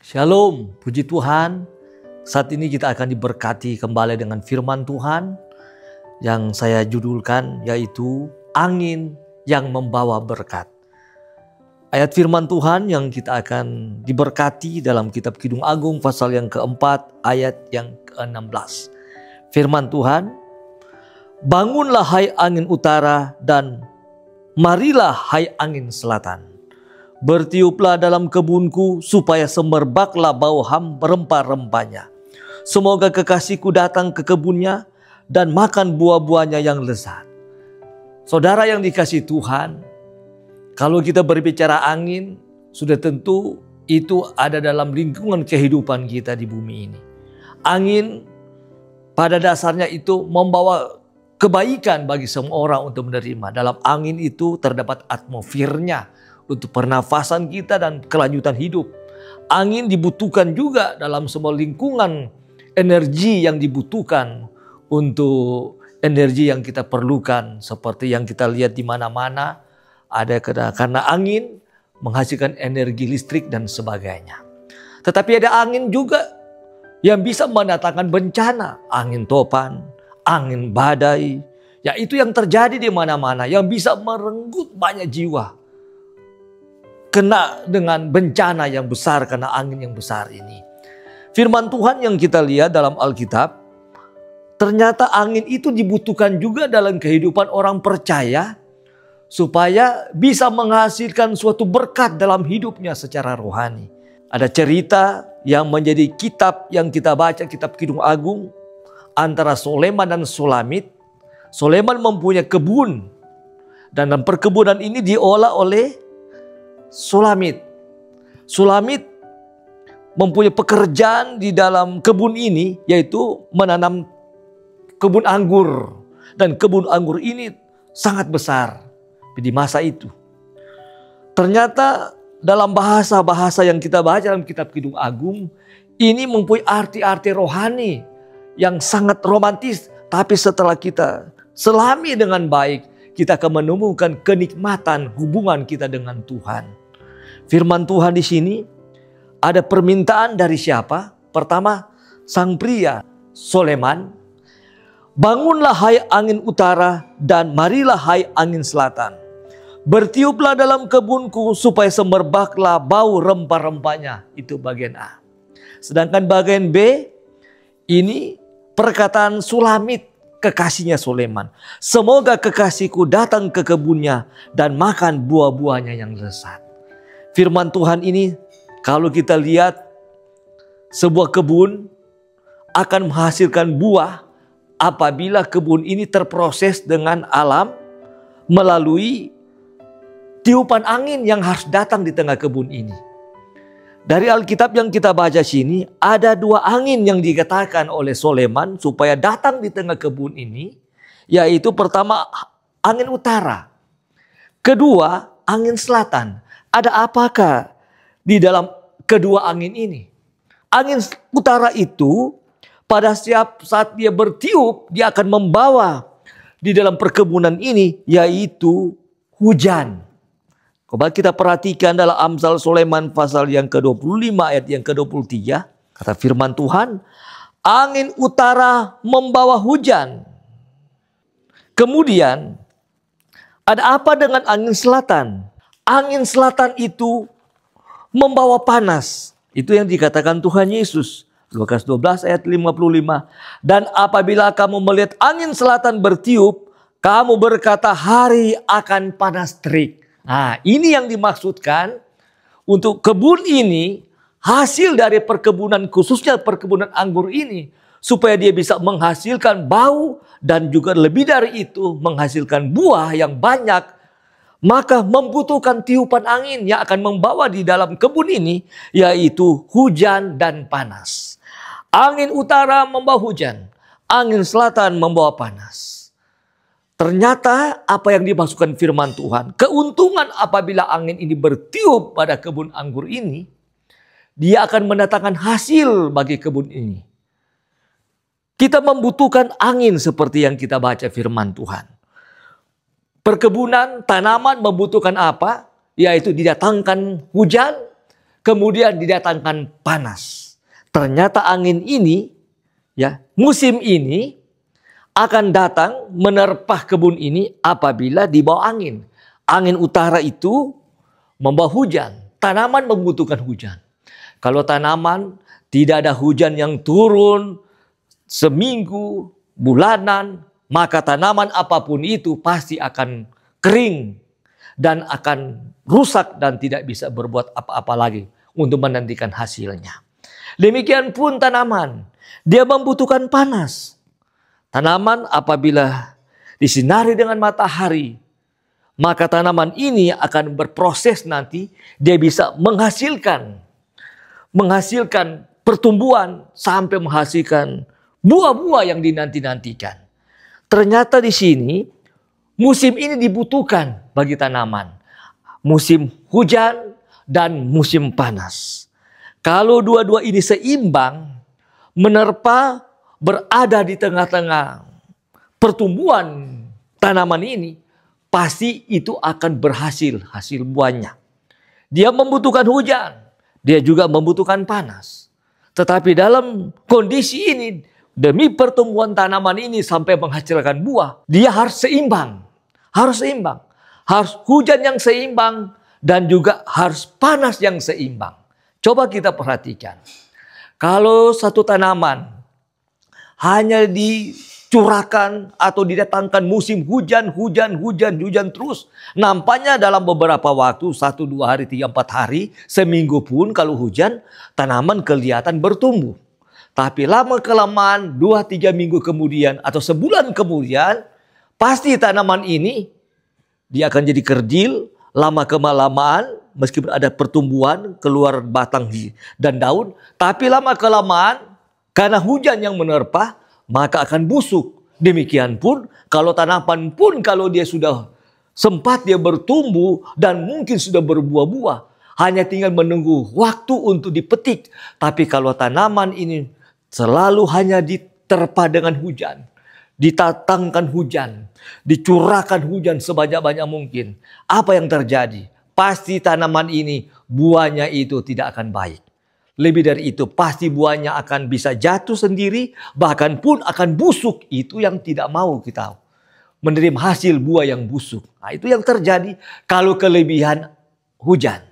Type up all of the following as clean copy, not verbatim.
Shalom, puji Tuhan. Saat ini kita akan diberkati kembali dengan firman Tuhan yang saya judulkan yaitu angin yang membawa berkat. Ayat firman Tuhan yang kita akan diberkati dalam kitab Kidung Agung pasal yang keempat ayat yang ke-16. Firman Tuhan, bangunlah hai angin utara dan marilah hai angin selatan. Bertiuplah dalam kebunku supaya semerbaklah bau rempah-rempahnya. Semoga kekasihku datang ke kebunnya dan makan buah-buahnya yang lezat. Saudara yang dikasihi Tuhan, kalau kita berbicara angin, sudah tentu itu ada dalam lingkungan kehidupan kita di bumi ini. Angin pada dasarnya itu membawa kebaikan bagi semua orang untuk menerima. Dalam angin itu terdapat atmosfernya untuk pernafasan kita dan kelanjutan hidup. Angin dibutuhkan juga dalam semua lingkungan energi yang dibutuhkan untuk energi yang kita perlukan. Seperti yang kita lihat di mana-mana ada karena angin menghasilkan energi listrik dan sebagainya. Tetapi ada angin juga yang bisa mendatangkan bencana. Angin topan, angin badai. Ya itu yang terjadi di mana-mana yang bisa merenggut banyak jiwa. Kena dengan bencana yang besar karena angin yang besar ini. Firman Tuhan yang kita lihat dalam Alkitab, ternyata angin itu dibutuhkan juga dalam kehidupan orang percaya supaya bisa menghasilkan suatu berkat dalam hidupnya secara rohani. Ada cerita yang menjadi kitab yang kita baca, kitab Kidung Agung, antara Soleman dan Sulamit. Soleman mempunyai kebun dan dalam perkebunan ini diolah oleh Sulamit. Sulamit mempunyai pekerjaan di dalam kebun ini, yaitu menanam kebun anggur. Dan kebun anggur ini sangat besar di masa itu. Ternyata dalam bahasa-bahasa yang kita baca dalam kitab Kidung Agung, ini mempunyai arti-arti rohani yang sangat romantis. Tapi setelah kita selami dengan baik, kita akan menemukan kenikmatan hubungan kita dengan Tuhan. Firman Tuhan di sini ada permintaan dari siapa? Pertama, sang pria Soleman, bangunlah hai angin utara dan marilah hai angin selatan. Bertiuplah dalam kebunku supaya semerbaklah bau rempah-rempahnya. Itu bagian A. Sedangkan bagian B, ini perkataan Sulamit, kekasihnya Soleman. Semoga kekasihku datang ke kebunnya dan makan buah-buahnya yang lezat. Firman Tuhan ini kalau kita lihat sebuah kebun akan menghasilkan buah apabila kebun ini terproses dengan alam melalui tiupan angin yang harus datang di tengah kebun ini. Dari Alkitab yang kita baca sini ada dua angin yang dikatakan oleh Soleman supaya datang di tengah kebun ini, yaitu pertama angin utara, kedua angin selatan. Ada apakah di dalam kedua angin ini? Angin utara itu pada setiap saat dia bertiup, dia akan membawa di dalam perkebunan ini yaitu hujan. Coba kita perhatikan dalam Amsal Soleman pasal yang ke-25 ayat yang ke-23. Kata firman Tuhan, angin utara membawa hujan. Kemudian ada apa dengan angin selatan? Angin selatan itu membawa panas. Itu yang dikatakan Tuhan Yesus. Lukas 12 ayat 55. Dan apabila kamu melihat angin selatan bertiup, kamu berkata hari akan panas terik. Nah, ini yang dimaksudkan untuk kebun ini, hasil dari perkebunan khususnya perkebunan anggur ini. Supaya dia bisa menghasilkan bau dan juga lebih dari itu menghasilkan buah yang banyak. Maka membutuhkan tiupan angin yang akan membawa di dalam kebun ini yaitu hujan dan panas. Angin utara membawa hujan, angin selatan membawa panas. Ternyata apa yang dimaksudkan firman Tuhan, keuntungan apabila angin ini bertiup pada kebun anggur ini, dia akan mendatangkan hasil bagi kebun ini. Kita membutuhkan angin seperti yang kita baca firman Tuhan. Perkebunan, tanaman membutuhkan apa? Yaitu didatangkan hujan. kemudian didatangkan panas. Ternyata angin ini, ya, musim ini akan datang menerpah kebun ini apabila dibawa angin. Angin utara itu membawa hujan. Tanaman membutuhkan hujan. Kalau tanaman tidak ada hujan yang turun seminggu, bulanan, maka tanaman apapun itu pasti akan kering dan akan rusak dan tidak bisa berbuat apa-apa lagi untuk menantikan hasilnya. Demikian pun tanaman, dia membutuhkan panas. Tanaman apabila disinari dengan matahari, maka tanaman ini akan berproses nanti, dia bisa menghasilkan pertumbuhan sampai menghasilkan buah-buah yang dinanti-nantikan. Ternyata di sini musim ini dibutuhkan bagi tanaman. Musim hujan dan musim panas. Kalau dua-dua ini seimbang, menerpa berada di tengah-tengah pertumbuhan tanaman ini, pasti itu akan berhasil hasil buahnya. Dia membutuhkan hujan, dia juga membutuhkan panas. Tetapi dalam kondisi ini, demi pertumbuhan tanaman ini sampai menghasilkan buah, dia harus seimbang. Harus seimbang. Harus hujan yang seimbang dan juga harus panas yang seimbang. Coba kita perhatikan. Kalau satu tanaman hanya dicurahkan atau didatangkan musim hujan terus. Nampaknya dalam beberapa waktu, 1, 2 hari, 3, 4 hari, seminggu pun kalau hujan, tanaman kelihatan bertumbuh. Tapi lama-kelamaan 2-3 minggu kemudian atau sebulan kemudian, pasti tanaman ini dia akan jadi kerdil, lama-kelamaan meskipun ada pertumbuhan, keluar batang dan daun, tapi lama-kelamaan karena hujan yang menerpa, maka akan busuk. Demikian pun kalau tanaman pun kalau dia sudah sempat dia bertumbuh dan mungkin sudah berbuah-buah, hanya tinggal menunggu waktu untuk dipetik. Tapi kalau tanaman ini selalu hanya diterpa dengan hujan, ditatangkan hujan, dicurahkan hujan sebanyak-banyak mungkin, apa yang terjadi? Pasti tanaman ini buahnya itu tidak akan baik. Lebih dari itu, pasti buahnya akan bisa jatuh sendiri, bahkan pun akan busuk. Itu yang tidak mau kita menerima hasil buah yang busuk. Nah, itu yang terjadi kalau kelebihan hujan.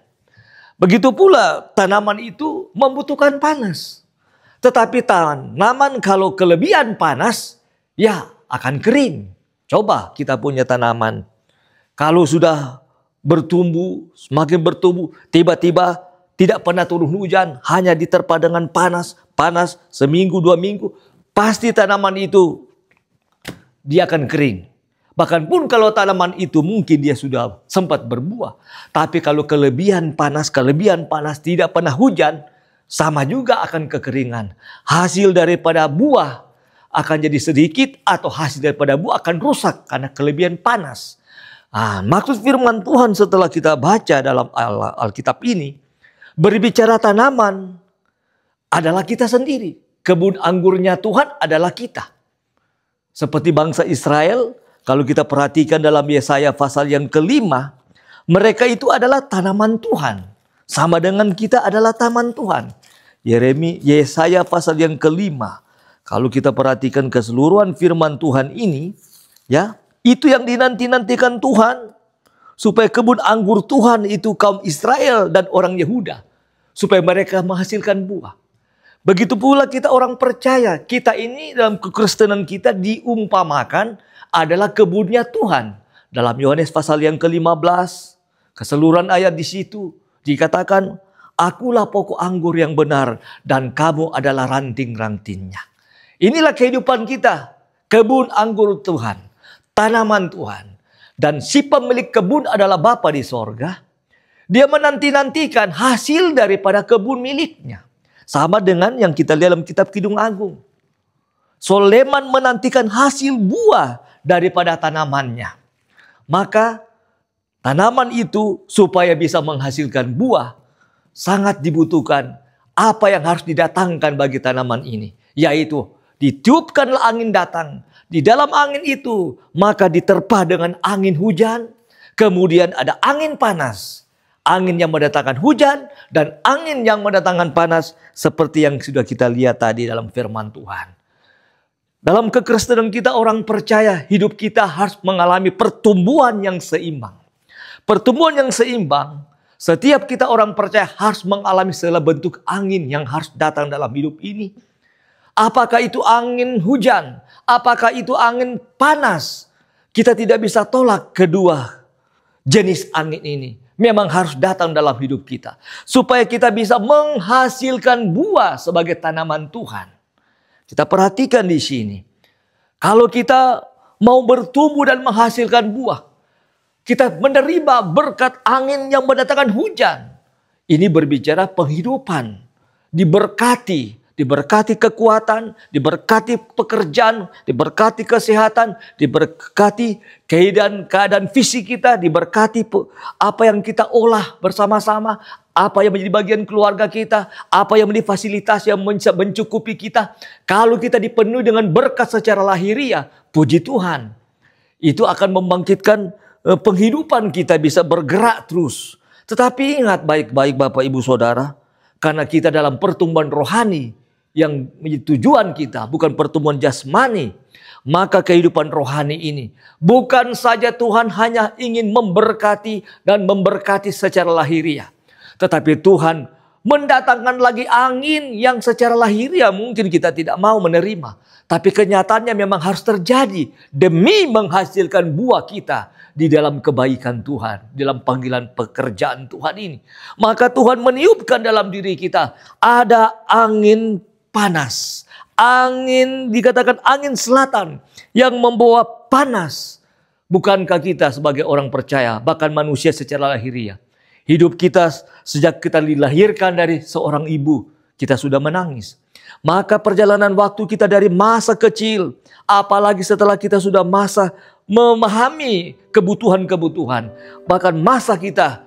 Begitu pula tanaman itu membutuhkan panas. Tetapi tanaman kalau kelebihan panas, ya akan kering. Coba kita punya tanaman. Kalau sudah bertumbuh, semakin bertumbuh, tiba-tiba tidak pernah turun hujan, hanya diterpa dengan panas seminggu 2 minggu, pasti tanaman itu dia akan kering. Bahkan pun kalau tanaman itu mungkin dia sudah sempat berbuah, tapi kalau kelebihan panas tidak pernah hujan, sama juga akan kekeringan. Hasil daripada buah akan jadi sedikit atau hasil daripada buah akan rusak karena kelebihan panas. Maksud firman Tuhan setelah kita baca dalam Alkitab ini, berbicara tanaman adalah kita sendiri. Kebun anggurnya Tuhan adalah kita. Seperti bangsa Israel, kalau kita perhatikan dalam Yesaya pasal yang ke-5, mereka itu adalah tanaman Tuhan. Sama dengan kita adalah taman Tuhan. Yesaya pasal yang ke-5. Kalau kita perhatikan keseluruhan firman Tuhan ini, ya, itu yang dinanti-nantikan Tuhan. Supaya kebun anggur Tuhan itu kaum Israel dan orang Yehuda. Supaya mereka menghasilkan buah. Begitu pula kita orang percaya. Kita ini dalam kekristenan kita diumpamakan adalah kebunnya Tuhan. Dalam Yohanes pasal yang ke-15. Keseluruhan ayat di situ dikatakan, akulah pokok anggur yang benar dan kamu adalah ranting-rantingnya. Inilah kehidupan kita. Kebun anggur Tuhan. Tanaman Tuhan. Dan si pemilik kebun adalah Bapa di sorga. Dia menanti-nantikan hasil daripada kebun miliknya. Sama dengan yang kita lihat dalam kitab Kidung Agung. Soleman menantikan hasil buah daripada tanamannya. Maka tanaman itu supaya bisa menghasilkan buah, sangat dibutuhkan apa yang harus didatangkan bagi tanaman ini. Yaitu ditiupkanlah angin datang. Di dalam angin itu, maka diterpa dengan angin hujan. Kemudian ada angin panas. Angin yang mendatangkan hujan dan angin yang mendatangkan panas, seperti yang sudah kita lihat tadi dalam firman Tuhan. Dalam kekristenan kita, orang percaya, hidup kita harus mengalami pertumbuhan yang seimbang. Pertumbuhan yang seimbang, setiap kita orang percaya harus mengalami segala bentuk angin yang harus datang dalam hidup ini. Apakah itu angin hujan? Apakah itu angin panas? Kita tidak bisa tolak kedua jenis angin ini. Memang harus datang dalam hidup kita. Supaya kita bisa menghasilkan buah sebagai tanaman Tuhan. Kita perhatikan di sini. Kalau kita mau bertumbuh dan menghasilkan buah, kita menerima berkat angin yang mendatangkan hujan. Ini berbicara penghidupan. Diberkati kekuatan, diberkati pekerjaan, diberkati kesehatan, diberkati keadaan fisik kita, diberkati apa yang kita olah bersama-sama, apa yang menjadi bagian keluarga kita, apa yang menjadi fasilitas yang mencukupi kita. Kalau kita dipenuhi dengan berkat secara lahiriah, puji Tuhan, itu akan membangkitkan penghidupan kita bisa bergerak terus. Tetapi ingat baik-baik Bapak Ibu Saudara, karena kita dalam pertumbuhan rohani, yang menjadi tujuan kita bukan pertumbuhan jasmani, maka kehidupan rohani ini bukan saja Tuhan hanya ingin memberkati dan memberkati secara lahiriah, tetapi Tuhan mendatangkan lagi angin yang secara lahiriah mungkin kita tidak mau menerima, tapi kenyataannya memang harus terjadi demi menghasilkan buah kita di dalam kebaikan Tuhan, dalam panggilan pekerjaan Tuhan ini. Maka Tuhan meniupkan dalam diri kita ada angin panas. Angin, dikatakan angin selatan yang membawa panas. Bukankah kita sebagai orang percaya, bahkan manusia secara lahiriah, hidup kita sejak kita dilahirkan dari seorang ibu, kita sudah menangis. Maka perjalanan waktu kita dari masa kecil, apalagi setelah kita sudah masa memahami kebutuhan-kebutuhan, bahkan masa kita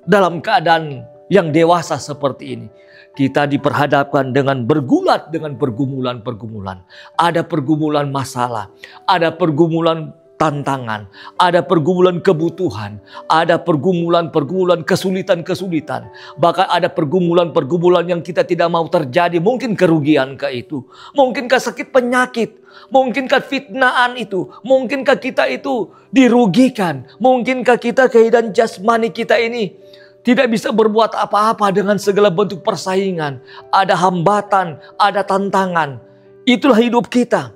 dalam keadaan yang dewasa seperti ini, kita diperhadapkan dengan bergulat dengan pergumulan-pergumulan. Ada pergumulan masalah, ada pergumulan tantangan, ada pergumulan kebutuhan, ada pergumulan-pergumulan kesulitan-kesulitan. Bahkan ada pergumulan-pergumulan yang kita tidak mau terjadi. Mungkin kerugian itu, mungkinkah sakit penyakit, mungkinkah fitnaan itu, mungkinkah kita itu dirugikan, mungkinkah kita kehidupan jasmani kita ini tidak bisa berbuat apa-apa dengan segala bentuk persaingan. Ada hambatan, ada tantangan. Itulah hidup kita.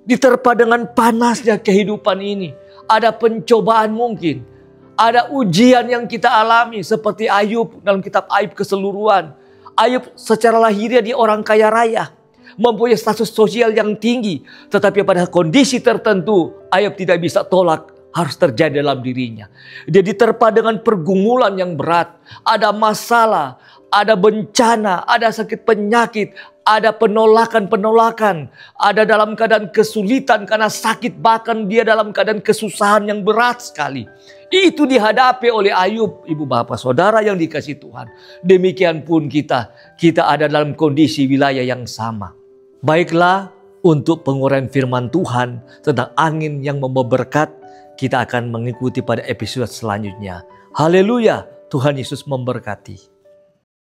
Diterpa dengan panasnya kehidupan ini. Ada pencobaan mungkin. Ada ujian yang kita alami. Seperti Ayub dalam kitab Ayub keseluruhan. Ayub secara lahiriah dia orang kaya raya. Mempunyai status sosial yang tinggi. Tetapi pada kondisi tertentu Ayub tidak bisa tolak. Harus terjadi dalam dirinya. Dia diterpa dengan pergumulan yang berat. Ada masalah, ada bencana, ada sakit penyakit, ada penolakan-penolakan. Ada dalam keadaan kesulitan karena sakit, bahkan dia dalam keadaan kesusahan yang berat sekali. Itu dihadapi oleh Ayub, ibu bapak saudara yang dikasihi Tuhan. Demikian pun kita ada dalam kondisi wilayah yang sama. Baiklah, untuk penguraian firman Tuhan tentang angin yang membawa berkat, kita akan mengikuti pada episode selanjutnya. Haleluya, Tuhan Yesus memberkati.